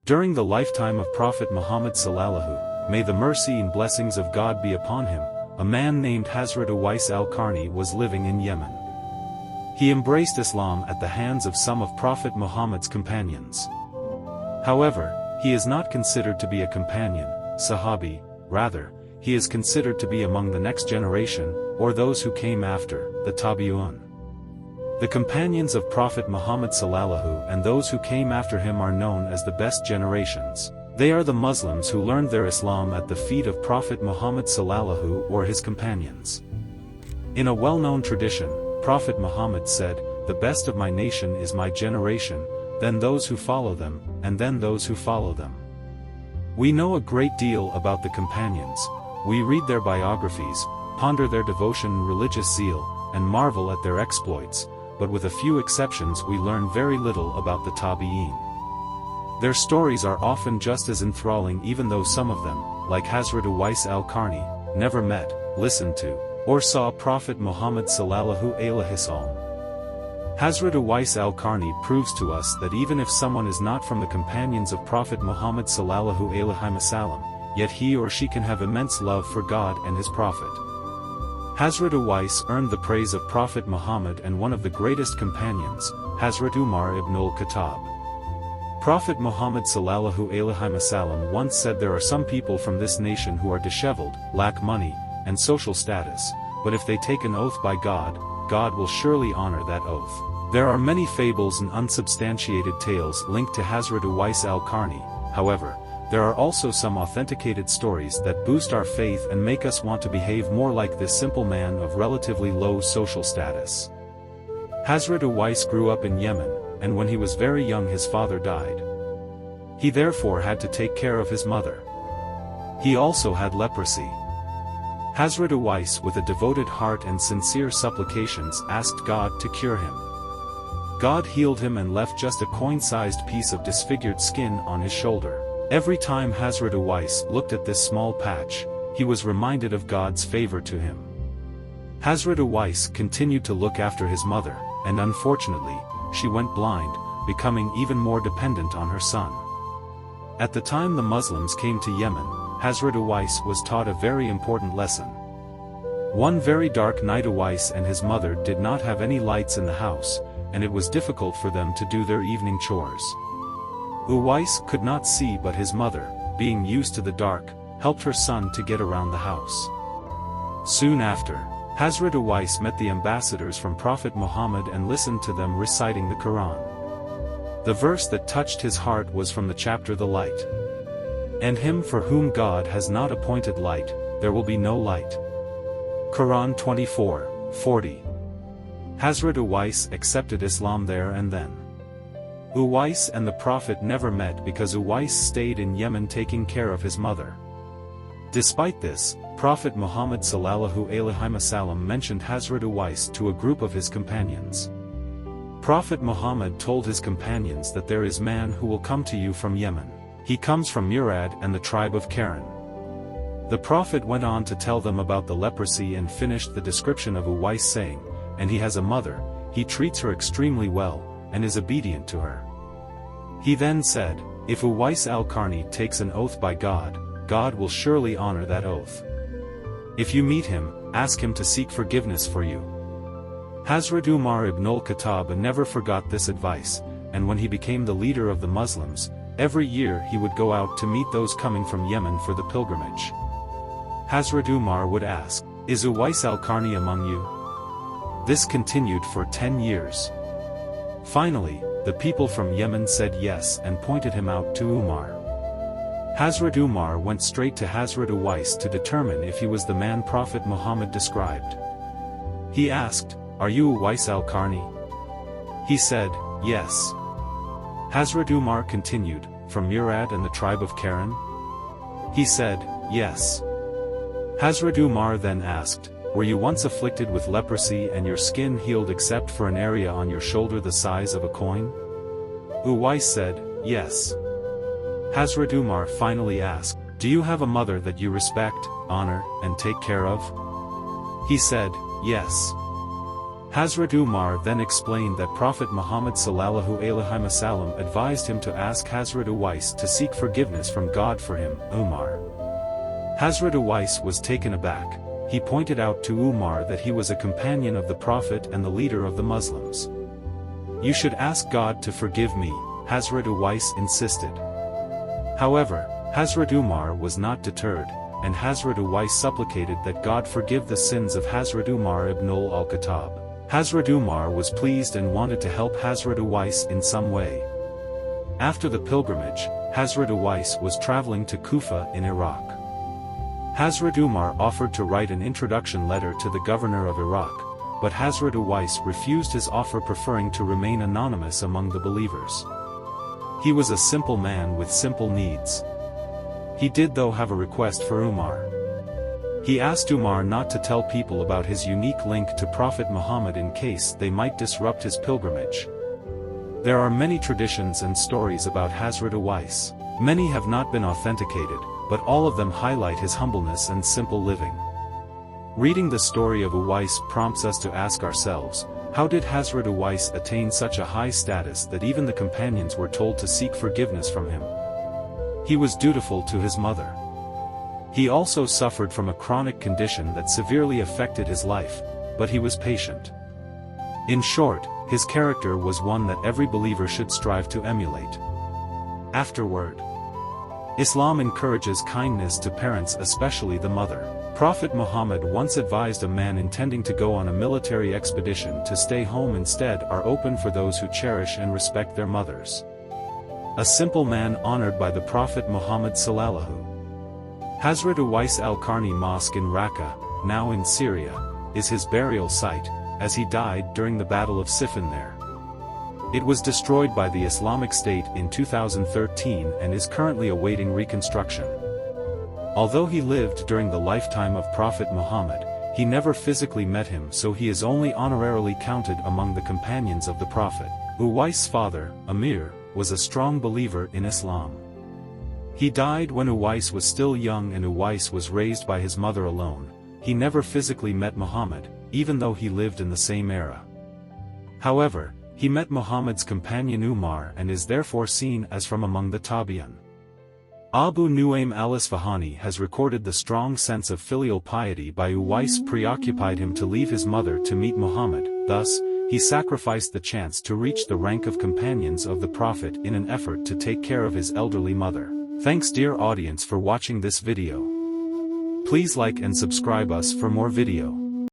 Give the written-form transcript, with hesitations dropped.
During the lifetime of Prophet Muhammad sallallahu, may the mercy and blessings of God be upon him, a man named Hazrat Owais al-Qarni was living in Yemen. He embraced Islam at the hands of some of Prophet Muhammad's companions. However, he is not considered to be a companion, Sahabi, rather, he is considered to be among the next generation, or those who came after, the Tabi'un. The companions of Prophet Muhammad sallallahu and those who came after him are known as the best generations. They are the Muslims who learned their Islam at the feet of Prophet Muhammad sallallahu or his companions. In a well-known tradition, Prophet Muhammad said, "The best of my nation is my generation, then those who follow them, and then those who follow them." We know a great deal about the companions, we read their biographies, ponder their devotion and religious zeal, and marvel at their exploits, but with a few exceptions we learn very little about the Tabi'in. Their stories are often just as enthralling even though some of them, like Hazrat Owais al-Qarni, never met, listened to, or saw Prophet Muhammad sallallahu alaihi wasallam. Hazrat Owais al-Qarni proves to us that even if someone is not from the companions of Prophet Muhammad sallallahu alaihi wasallam, yet he or she can have immense love for God and his Prophet. Hazrat Owais earned the praise of Prophet Muhammad and one of the greatest companions, Hazrat Umar ibn al-Khattab. Prophet Muhammad sallallahu alaihi wasallam once said there are some people from this nation who are disheveled, lack money, and social status, but if they take an oath by God, God will surely honor that oath. There are many fables and unsubstantiated tales linked to Hazrat Owais al-Qarni, however, there are also some authenticated stories that boost our faith and make us want to behave more like this simple man of relatively low social status. Hazrat Owais grew up in Yemen, and when he was very young his father died. He therefore had to take care of his mother. He also had leprosy. Hazrat Owais with a devoted heart and sincere supplications asked God to cure him. God healed him and left just a coin-sized piece of disfigured skin on his shoulder. Every time Hazrat Owais looked at this small patch, he was reminded of God's favor to him. Hazrat Owais continued to look after his mother, and unfortunately, she went blind, becoming even more dependent on her son. At the time the Muslims came to Yemen, Hazrat Owais was taught a very important lesson. One very dark night Owais and his mother did not have any lights in the house, and it was difficult for them to do their evening chores. Owais could not see but his mother, being used to the dark, helped her son to get around the house. Soon after, Hazrat Owais met the ambassadors from Prophet Muhammad and listened to them reciting the Quran. The verse that touched his heart was from the chapter The Light. And him for whom God has not appointed light, there will be no light. Quran 24:40. Hazrat Owais accepted Islam there and then. Owais and the Prophet never met because Owais stayed in Yemen taking care of his mother. Despite this, Prophet Muhammad sallallahu alaihi wasallam mentioned Hazrat Owais to a group of his companions. Prophet Muhammad told his companions that there is a man who will come to you from Yemen. He comes from Murad and the tribe of Qarni. The Prophet went on to tell them about the leprosy and finished the description of Owais saying, and he has a mother, he treats her extremely well, and is obedient to her. He then said, if Owais al-Qarni takes an oath by God, God will surely honor that oath. If you meet him, ask him to seek forgiveness for you. Hazrat Umar ibn al-Khattab never forgot this advice, and when he became the leader of the Muslims, every year he would go out to meet those coming from Yemen for the pilgrimage. Hazrat Umar would ask, is Owais al-Qarni among you? This continued for 10 years. Finally, the people from Yemen said yes and pointed him out to Umar. Hazrat Umar went straight to Hazrat Owais to determine if he was the man Prophet Muhammad described. He asked, are you Owais al-Qarni? He said, yes. Hazrat Umar continued, from Murad and the tribe of Qarni? He said, yes. Hazrat Umar then asked, were you once afflicted with leprosy and your skin healed except for an area on your shoulder the size of a coin? Owais said, yes. Hazrat Umar finally asked, do you have a mother that you respect, honor, and take care of? He said, yes. Hazrat Umar then explained that Prophet Muhammad sallallahu alaihi wasallam advised him to ask Hazrat Owais to seek forgiveness from God for him, Umar. Hazrat Owais was taken aback. He pointed out to Umar that he was a companion of the Prophet and the leader of the Muslims. "You should ask God to forgive me," Hazrat Owais insisted. However, Hazrat Umar was not deterred, and Hazrat Owais supplicated that God forgive the sins of Hazrat Umar ibn al-Khattab. Hazrat Umar was pleased and wanted to help Hazrat Owais in some way. After the pilgrimage, Hazrat Owais was traveling to Kufa in Iraq. Hazrat Umar offered to write an introduction letter to the governor of Iraq, but Hazrat Owais refused his offer, preferring to remain anonymous among the believers. He was a simple man with simple needs. He did though have a request for Umar. He asked Umar not to tell people about his unique link to Prophet Muhammad in case they might disrupt his pilgrimage. There are many traditions and stories about Hazrat Owais. Many have not been authenticated, but all of them highlight his humbleness and simple living. Reading the story of Owais prompts us to ask ourselves, how did Hazrat Owais attain such a high status that even the companions were told to seek forgiveness from him? He was dutiful to his mother. He also suffered from a chronic condition that severely affected his life, but he was patient. In short, his character was one that every believer should strive to emulate. Afterward, Islam encourages kindness to parents, especially the mother. Prophet Muhammad once advised a man intending to go on a military expedition to stay home instead, are open for those who cherish and respect their mothers. A simple man honored by the Prophet Muhammad sallallahu. Hazrat Owais al-Qarni Mosque in Raqqa, now in Syria, is his burial site, as he died during the Battle of Siffin there. It was destroyed by the Islamic State in 2013 and is currently awaiting reconstruction. Although he lived during the lifetime of Prophet Muhammad, he never physically met him, so he is only honorarily counted among the companions of the Prophet. Owais' father, Amir, was a strong believer in Islam. He died when Owais was still young, and Owais was raised by his mother alone. He never physically met Muhammad, even though he lived in the same era. However, he met Muhammad's companion Umar and is therefore seen as from among the Tabi'un. Abu Nu'aym al-Isfahani has recorded the strong sense of filial piety by Owais preoccupied him to leave his mother to meet Muhammad. Thus, he sacrificed the chance to reach the rank of companions of the Prophet in an effort to take care of his elderly mother. Thanks dear audience for watching this video. Please like and subscribe us for more video.